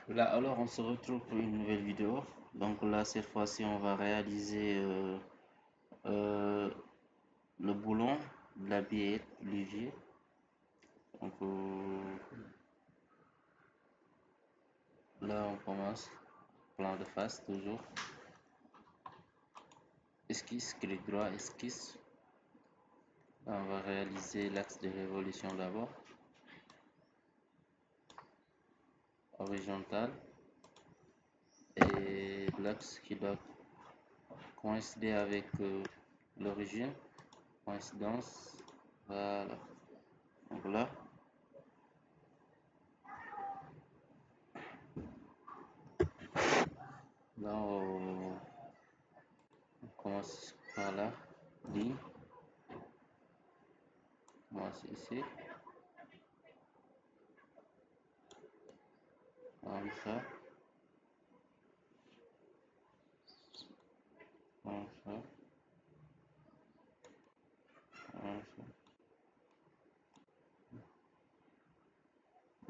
Là, alors, on se retrouve pour une nouvelle vidéo. Donc là, cette fois-ci, on va réaliser euh, le boulon de la billette Olivier. Donc là, on commence. Plan de face, toujours. Esquisse, clic droit, esquisse. Là, on va réaliser l'axe de révolution d'abord. Horizontal. Et l'axe qui doit coïncider avec l'origine. Coïncidence. Voilà. Donc là. Là, on commence par là, ligne, commence ici, comme ça, comme ça, comme ça.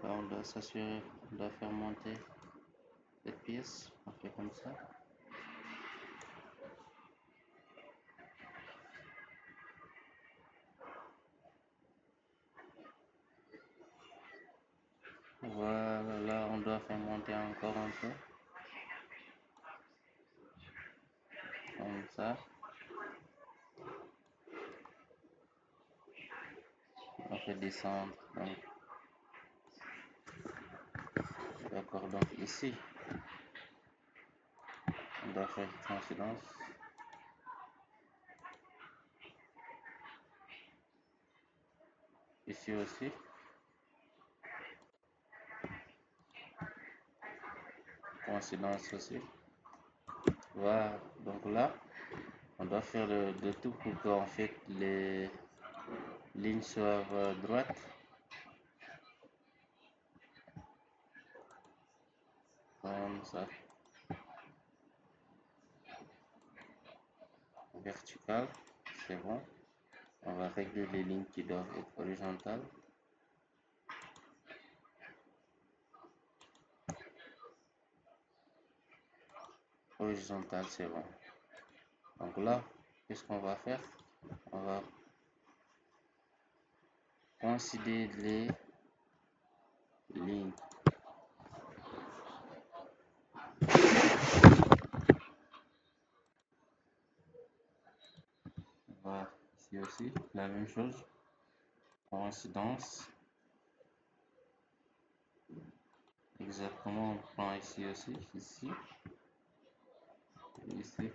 Là, on doit s'assurer, on doit faire monter cette pièce, on fait comme ça. Voilà, là, on doit faire monter encore un peu, comme ça. On fait descendre, donc, d'accord, donc ici, on doit faire coïncidence. Ici aussi, coïncidence aussi. Voilà, donc là, on doit faire de tout pour qu'en fait les lignes soient droites. Comme ça. Vertical, c'est bon. On va régler les lignes qui doivent être horizontales. Horizontale, c'est bon. Donc là, qu'est-ce qu'on va faire? On va coïncider les lignes. Voilà, ici aussi, la même chose. Coïncidence. Exactement, on prend ici aussi, ici, ici.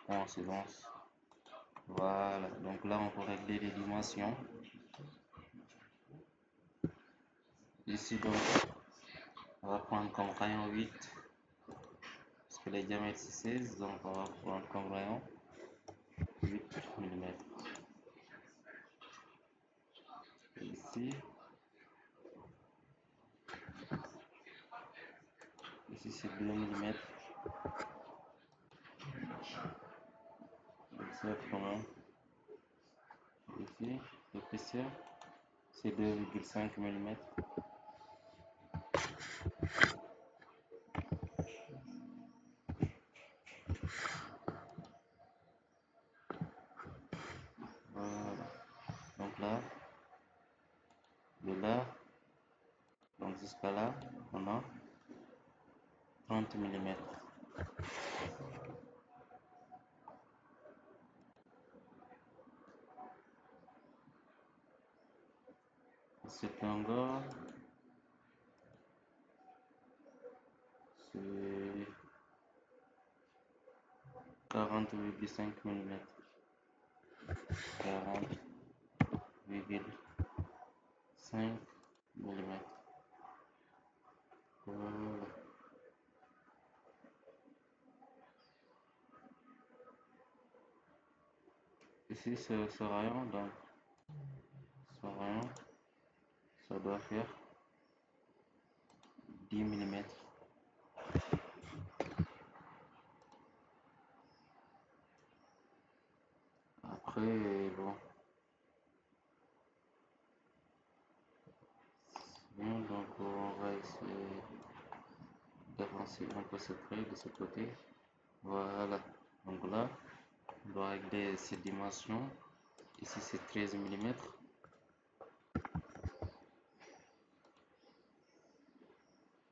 Coïncidence. Voilà, donc là, on peut régler les dimensions. Ici, donc, on va prendre comme rayon 8. Parce que les diamètres c'est 16, donc on va prendre comme rayon 8 mm. Ici c'est 2 mm. Exactement. Ici, l'épaisseur c'est 2,5 mm. Voilà. Donc là, de là, donc jusqu'à là, on a 30 mm. Cette longueur, c'est 40,5 mm. 40,5 mm. Voilà. Ici, ce rayon, donc, ce rayon, ça doit faire 10 mm. Après, bon, Donc on va essayer d'avancer un peu ce trait de ce côté. Voilà. Donc là, on doit régler cette dimension. Ici c'est 13 mm.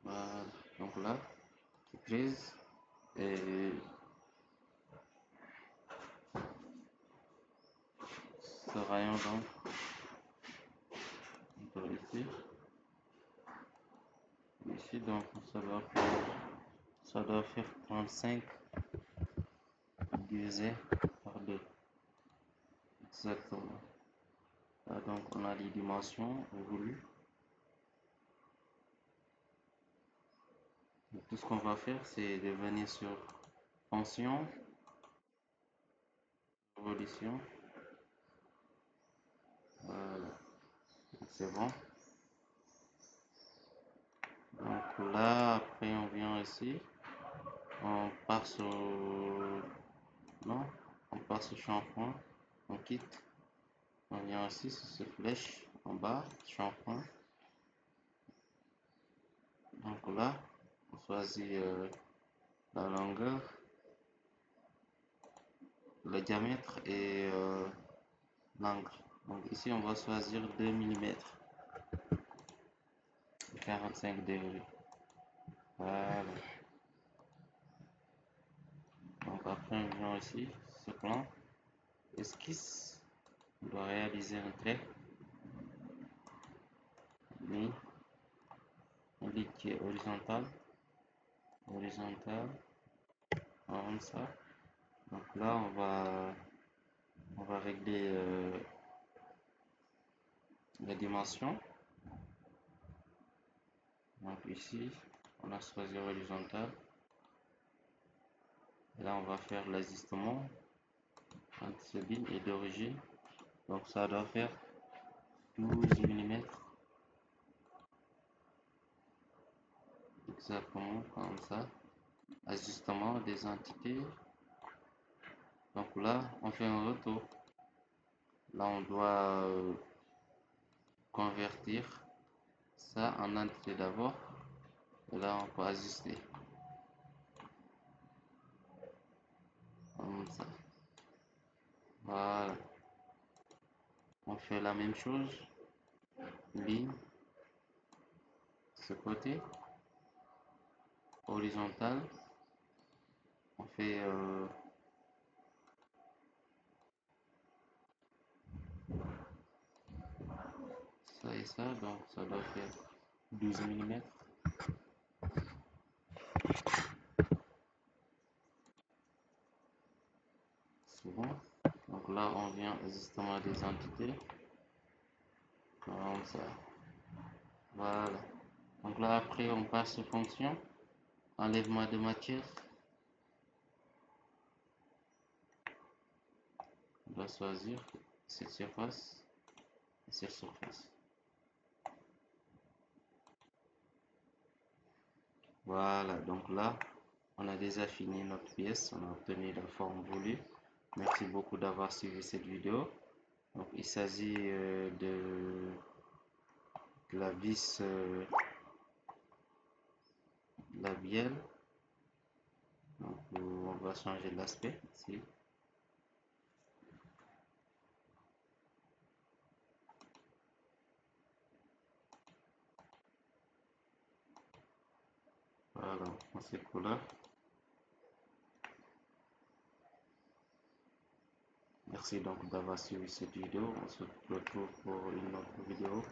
Voilà. Donc là, c'est 13. Et ce rayon donc, on peut ici donc ça doit faire 35 divisé par 2. Exactement. Là, donc on a les dimensions voulues. Tout ce qu'on va faire, c'est de venir sur fonction, révolution. Voilà, c'est bon. Donc là, après on vient ici, on passe au non, on passe au shampoing, on quitte, on vient ici sur cette flèche en bas, shampoing. Donc là, on choisit la longueur, le diamètre et l'angle. Donc ici, on va choisir 2 mm, 45 degrés. Voilà. Donc après, on vient ici, ce plan, esquisse, on doit réaliser un trait, ligne, une ligne qui est horizontale, comme ça. Donc là, on va régler la dimension. Donc ici, on a choisi horizontal. Et là, on va faire l'ajustement entre ce ligne et d'origine. Donc ça doit faire 12 mm. Exactement comme ça. Ajustement des entités. Donc là, on fait un retour. Là, on doit convertir ça en entité d'abord. Et là, on peut ajuster. Comme ça. Voilà. On fait la même chose. Ligne. Ce côté. Horizontal. On fait ça et ça. Donc ça doit faire 12 mm. C'est bon. Donc là, on vient justement des entités. Comme ça. Voilà. Donc là, après, on passe aux fonctions. Enlèvement de matière. On doit choisir cette surface et cette surface. Voilà. Donc là, on a déjà fini notre pièce. On a obtenu la forme voulue. Merci beaucoup d'avoir suivi cette vidéo. Donc, il s'agit de la vis la bielle. Donc, on va changer l'aspect ici. Voilà, on ces couleurs. Merci donc d'avoir suivi cette vidéo. On se retrouve pour une autre vidéo.